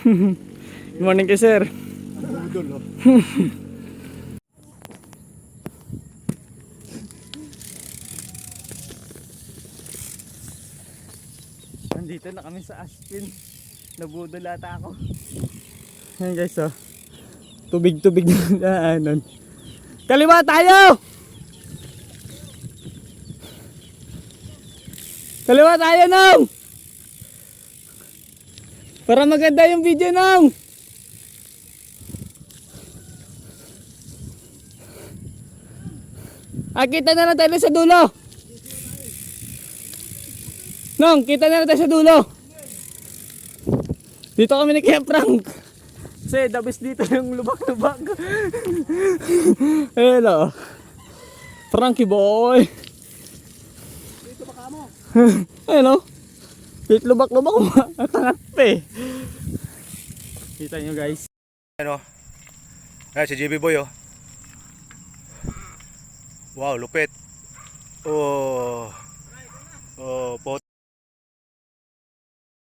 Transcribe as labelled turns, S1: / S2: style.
S1: Good morning kay sir.
S2: Budol, oh.
S1: Nandito na kami sa Aspin. Nabudol ata ako. Ayan guys, oh. Tubig-tubig na daanan. Kaliwa tayo! Kaliwa tayo, Nong! Para maganda yung video, Nong! Kita na lang tayo sa dulo! Nong, kita na lang tayo sa dulo! Dito kami ni Kuya Frank! Kasi dabis dito yung lubak-lubak. Hello. Frankie boy.
S2: Dito baka mo.
S1: Hello. Dito lubak-lubak. Matangat pa eh. Kita nyo guys.
S2: Ano? Ayan si JB Boy, oh. Wow, lupit. Oh.